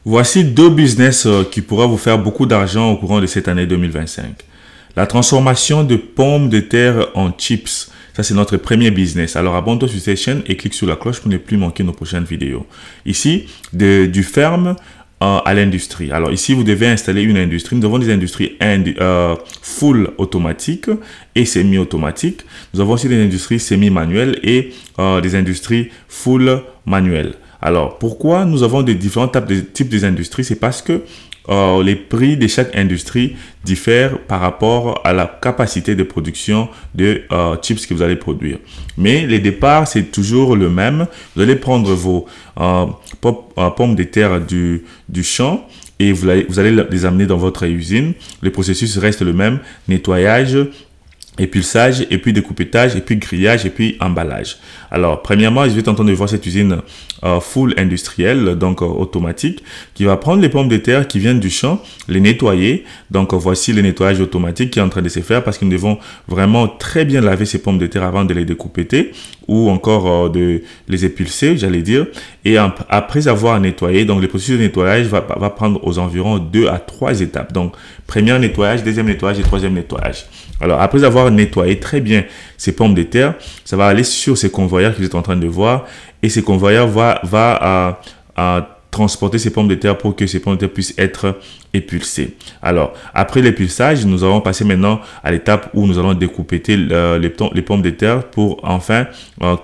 Voici deux business qui pourraient vous faire beaucoup d'argent au courant de cette année 2025. La transformation de pommes de terre en chips. Ça, c'est notre premier business. Alors, abonne-toi sur cette chaîne et clique sur la cloche pour ne plus manquer nos prochaines vidéos. Ici, du ferme à l'industrie. Alors, ici, vous devez installer une industrie. Nous avons des industries full automatiques et semi-automatiques. Nous avons aussi des industries semi-manuelles et des industries full manuelles. Alors, pourquoi nous avons des différents types d'industries? C'est parce que les prix de chaque industrie diffèrent par rapport à la capacité de production de chips que vous allez produire. Mais le départ, c'est toujours le même. Vous allez prendre vos pommes de terre du champ et vous allez les amener dans votre usine. Le processus reste le même. Nettoyage, épulsage, et puis découpage, et puis grillage, et puis emballage. Alors, premièrement, je vais en train de voir cette usine full industrielle, donc automatique, qui va prendre les pommes de terre qui viennent du champ, les nettoyer. Donc, voici le nettoyage automatique qui est en train de se faire parce que nous devons vraiment très bien laver ces pommes de terre avant de les découper ou encore de les épulser, j'allais dire. Et après avoir nettoyé, donc le processus de nettoyage va prendre aux environs 2 à 3 étapes. Donc, premier nettoyage, deuxième nettoyage et troisième nettoyage. Alors, après avoir nettoyé très bien ces pommes de terre, ça va aller sur ces convoyeurs que vous êtes en train de voir et ces convoyeurs va transporter ces pommes de terre pour que ces pommes de terre puissent être épulsées. Alors, après l'épulsage, nous allons passer maintenant à l'étape où nous allons découper les pommes de terre pour enfin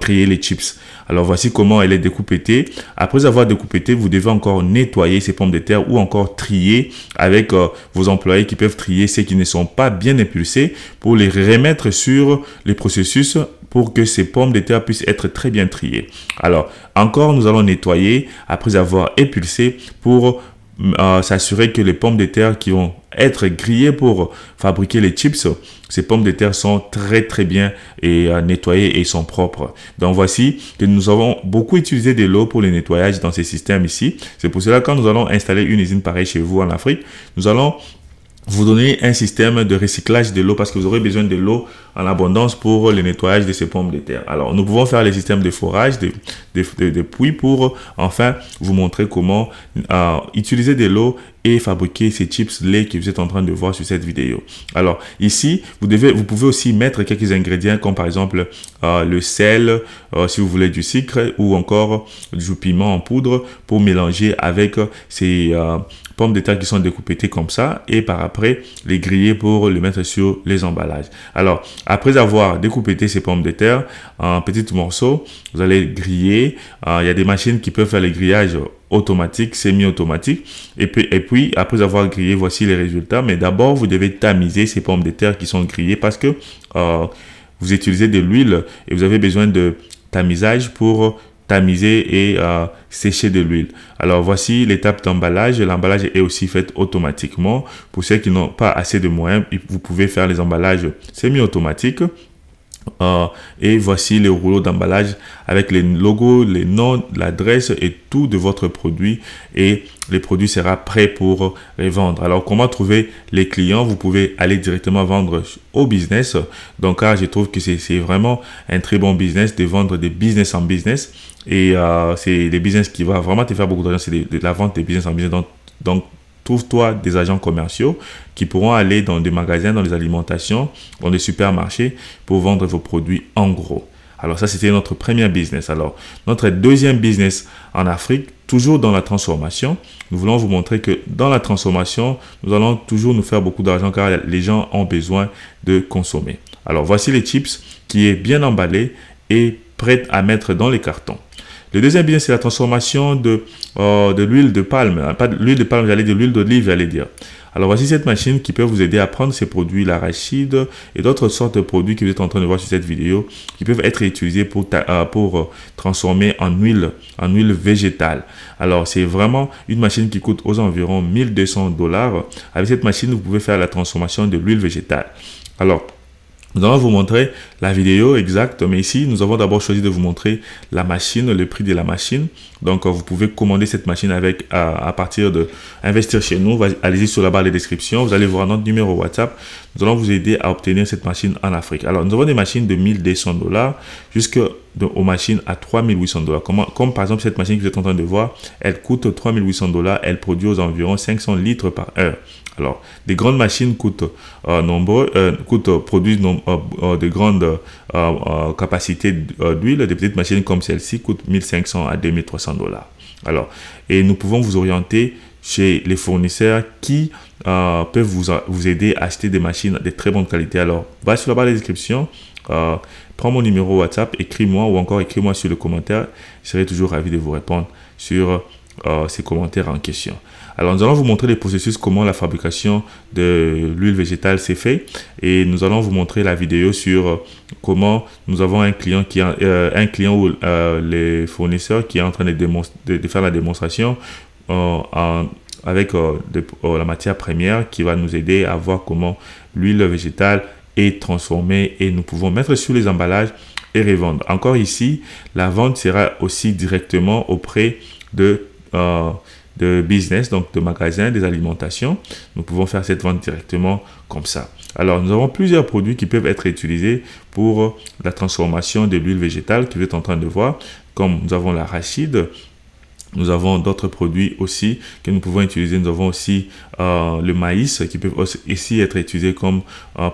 créer les chips. Alors, voici comment elle est découpée. Après avoir découpé, vous devez encore nettoyer ces pommes de terre ou encore trier avec vos employés qui peuvent trier ceux qui ne sont pas bien épulsés pour les remettre sur les processus pour que ces pommes de terre puissent être très bien triées. Alors, encore, nous allons nettoyer après avoir épulsé pour s'assurer que les pommes de terre qui vont être grillées pour fabriquer les chips, ces pommes de terre sont très bien nettoyées et sont propres. Donc voici que nous avons beaucoup utilisé de l'eau pour le nettoyage dans ces systèmes ici. C'est pour cela que quand nous allons installer une usine pareille chez vous en Afrique, nous allons vous donner un système de recyclage de l'eau parce que vous aurez besoin de l'eau en abondance pour le nettoyage de ces pommes de terre. Alors, nous pouvons faire les systèmes de forage, de puits pour enfin vous montrer comment utiliser de l'eau et fabriquer ces chips lait que vous êtes en train de voir sur cette vidéo. Alors, ici, vous pouvez aussi mettre quelques ingrédients comme par exemple le sel, si vous voulez du sucre ou encore du piment en poudre pour mélanger avec ces pommes de terre qui sont découpées comme ça et par après les griller pour les mettre sur les emballages. Alors, après avoir découpé ces pommes de terre en petits morceaux, vous allez griller. Il y a des machines qui peuvent faire les grillages automatiques, semi-automatiques. Et puis, après avoir grillé, voici les résultats. Mais d'abord, vous devez tamiser ces pommes de terre qui sont grillées parce que vous utilisez de l'huile et vous avez besoin de tamisage pour tamiser et sécher de l'huile. Alors voici l'étape d'emballage. L'emballage est aussi fait automatiquement. Pour ceux qui n'ont pas assez de moyens, vous pouvez faire les emballages semi-automatiques. Et voici le rouleau d'emballage avec les logos, les noms, l'adresse et tout de votre produit et le produit sera prêt pour revendre. Alors comment trouver les clients? Vous pouvez aller directement vendre au business. Donc je trouve que c'est vraiment un très bon business de vendre des business en business et c'est des business qui va vraiment te faire beaucoup d'argent. C'est de la vente des business en business. Donc trouve-toi des agents commerciaux qui pourront aller dans des magasins, dans les alimentations, dans des supermarchés pour vendre vos produits en gros. Alors ça, c'était notre premier business. Alors, notre deuxième business en Afrique, toujours dans la transformation, nous voulons vous montrer que dans la transformation, nous allons toujours nous faire beaucoup d'argent car les gens ont besoin de consommer. Alors, voici les chips qui est bien emballé et prêt à mettre dans les cartons. Le deuxième bien, c'est la transformation de l'huile de palme. Pas de l'huile de palme, j'allais dire l'huile d'olive, j'allais dire. Alors, voici cette machine qui peut vous aider à prendre ces produits, l'arachide et d'autres sortes de produits que vous êtes en train de voir sur cette vidéo qui peuvent être utilisés pour transformer en huile végétale. Alors, c'est vraiment une machine qui coûte aux environs 1200 $. Avec cette machine, vous pouvez faire la transformation de l'huile végétale. Alors, Nous allons vous montrer la vidéo exacte, mais ici, nous avons d'abord choisi de vous montrer la machine, le prix de la machine. Donc, vous pouvez commander cette machine avec à partir de investir chez nous. Allez-y sur la barre de description, vous allez voir notre numéro WhatsApp. Nous allons vous aider à obtenir cette machine en Afrique. Alors, nous avons des machines de 1200 $ jusqu'aux machines à 3800 $. Comme par exemple cette machine que vous êtes en train de voir, elle coûte 3800 $. Elle produit aux environs 500 litres par heure. Alors, des grandes machines produisent de grandes capacités d'huile. Des petites machines comme celle-ci coûtent 1500 à 2300 $. Alors, et nous pouvons vous orienter chez les fournisseurs qui peuvent vous aider à acheter des machines de très bonne qualité. Alors, va sur la barre de description, prends mon numéro WhatsApp, écris-moi ou encore écris-moi sur le commentaire. Je serai toujours ravi de vous répondre sur ces commentaires en question. Alors, nous allons vous montrer les processus, comment la fabrication de l'huile végétale s'est fait, et nous allons vous montrer la vidéo sur comment nous avons un client ou les fournisseurs qui est en train de faire la démonstration avec la matière première qui va nous aider à voir comment l'huile végétale est transformée et nous pouvons mettre sur les emballages et revendre. Encore ici, la vente sera aussi directement auprès de business, donc de magasins, des alimentations. Nous pouvons faire cette vente directement comme ça. Alors, nous avons plusieurs produits qui peuvent être utilisés pour la transformation de l'huile végétale que vous êtes en train de voir, comme nous avons l'arachide. Nous avons d'autres produits aussi que nous pouvons utiliser. Nous avons aussi le maïs qui peut aussi être utilisé comme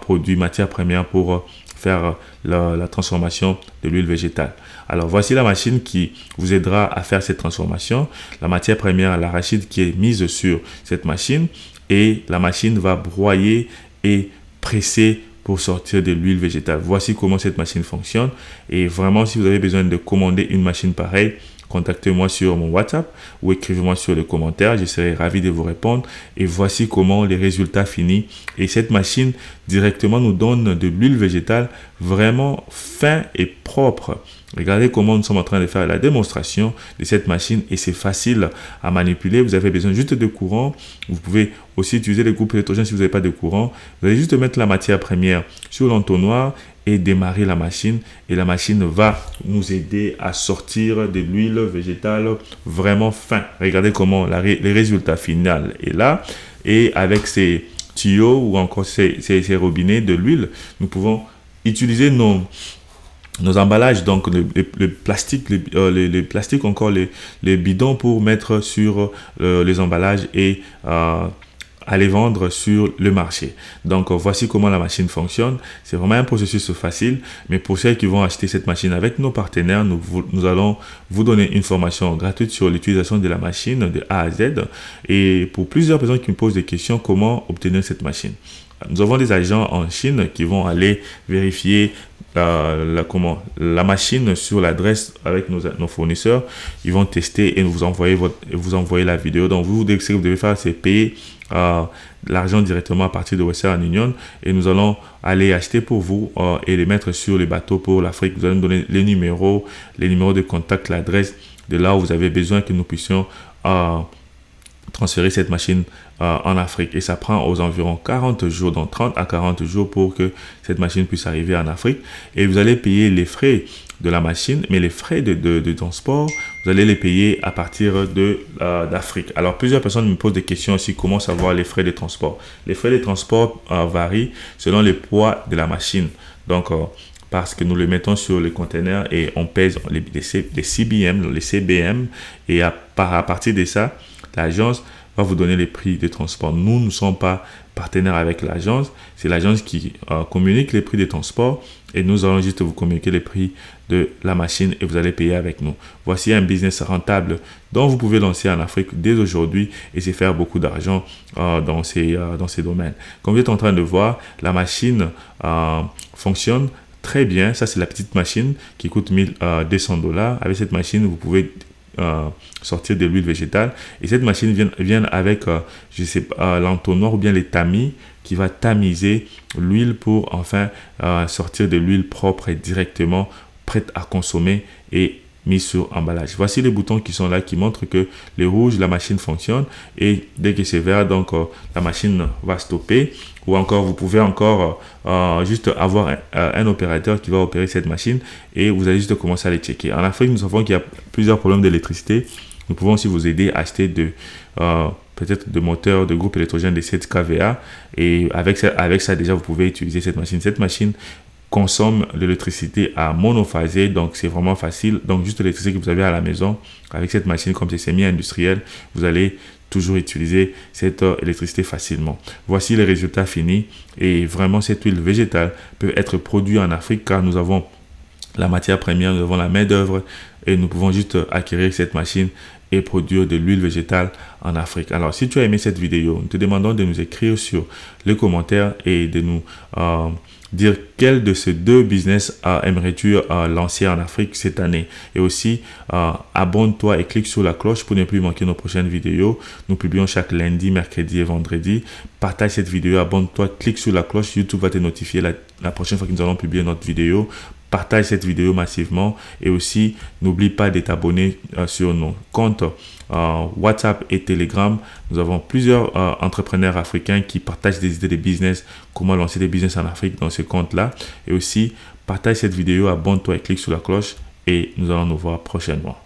produit matière première pour faire la transformation de l'huile végétale. Alors, voici la machine qui vous aidera à faire cette transformation. La matière première, l'arachide qui est mise sur cette machine et la machine va broyer et presser pour sortir de l'huile végétale. Voici comment cette machine fonctionne. Et vraiment, si vous avez besoin de commander une machine pareille, contactez-moi sur mon WhatsApp ou écrivez-moi sur les commentaires. Je serai ravi de vous répondre. Et voici comment les résultats finis. Et cette machine directement nous donne de l'huile végétale vraiment fin et propre. Regardez comment nous sommes en train de faire la démonstration de cette machine et c'est facile à manipuler. Vous avez besoin juste de courant. Vous pouvez aussi utiliser les groupes électrogènes si vous n'avez pas de courant. Vous allez juste mettre la matière première sur l'entonnoir et démarrer la machine. Et la machine va nous aider à sortir de l'huile végétale vraiment fin. Regardez comment les résultats finaux est là. Et avec ces tuyaux ou encore ces robinets de l'huile, nous pouvons utiliser nos emballages, donc le plastique, les plastiques, encore les bidons pour mettre sur les emballages et à les vendre sur le marché. Donc, voici comment la machine fonctionne. C'est vraiment un processus facile, mais pour ceux qui vont acheter cette machine avec nos partenaires, nous allons vous donner une formation gratuite sur l'utilisation de la machine de A à Z. Et pour plusieurs personnes qui me posent des questions, comment obtenir cette machine? Nous avons des agents en Chine qui vont aller vérifier la machine sur l'adresse avec nos fournisseurs. Ils vont tester et vous envoyer la vidéo. Donc, ce que vous devez faire, c'est payer l'argent directement à partir de Western Union et nous allons aller acheter pour vous et les mettre sur les bateaux pour l'Afrique. Vous allez nous donner les numéros de contact, l'adresse de là où vous avez besoin que nous puissions transférer cette machine en Afrique. Et ça prend aux environs 40 jours, donc 30 à 40 jours pour que cette machine puisse arriver en Afrique. Et vous allez payer les frais de la machine, mais les frais de transport, vous allez les payer à partir d'Afrique. Alors, plusieurs personnes me posent des questions aussi, comment savoir les frais de transport? Les frais de transport varient selon le poids de la machine. Donc, parce que nous le mettons sur les conteneurs et on pèse les CBM, les CBM, et à partir de ça, l'agence va vous donner les prix de transport. Nous ne sommes pas partenaires avec l'agence. C'est l'agence qui communique les prix de transport et nous allons juste vous communiquer les prix de la machine et vous allez payer avec nous. Voici un business rentable dont vous pouvez lancer en Afrique dès aujourd'hui et c'est faire beaucoup d'argent dans ces domaines. Comme vous êtes en train de voir, la machine fonctionne très bien. Ça, c'est la petite machine qui coûte 1200 $. Avec cette machine, vous pouvez sortir de l'huile végétale et cette machine vient avec je sais pas, l'entonnoir ou bien les tamis qui va tamiser l'huile pour enfin sortir de l'huile propre et directement prête à consommer et mis sur emballage. Voici les boutons qui sont là, qui montrent que les rouges, la machine fonctionne, et dès que c'est vert, donc la machine va stopper. Ou encore, vous pouvez encore juste avoir un opérateur qui va opérer cette machine, et vous allez juste commencer à les checker. En Afrique, nous savons qu'il y a plusieurs problèmes d'électricité. Nous pouvons aussi vous aider à acheter peut-être de moteurs de groupe électrogène de 7 kVA, et avec ça déjà vous pouvez utiliser cette machine. Cette machine consomme l'électricité à monophasé, donc c'est vraiment facile. Donc juste l'électricité que vous avez à la maison, avec cette machine, comme c'est semi-industriel, vous allez toujours utiliser cette électricité facilement. Voici les résultats finis, et vraiment cette huile végétale peut être produite en Afrique car nous avons la matière première, nous avons la main d'œuvre, et nous pouvons juste acquérir cette machine et produire de l'huile végétale en Afrique. Alors, si tu as aimé cette vidéo, nous te demandons de nous écrire sur les commentaires et de nous dire quel de ces deux business aimerais-tu lancer en Afrique cette année. Et aussi, abonne-toi et clique sur la cloche pour ne plus manquer nos prochaines vidéos. Nous publions chaque lundi, mercredi et vendredi. Partage cette vidéo, abonne-toi, clique sur la cloche. YouTube va te notifier la prochaine fois que nous allons publier notre vidéo. Partage cette vidéo massivement, et aussi n'oublie pas de t'abonner sur nos comptes WhatsApp et Telegram. Nous avons plusieurs entrepreneurs africains qui partagent des idées de business, comment lancer des business en Afrique dans ce compte-là. Et aussi, partage cette vidéo, abonne-toi et clique sur la cloche, et nous allons nous voir prochainement.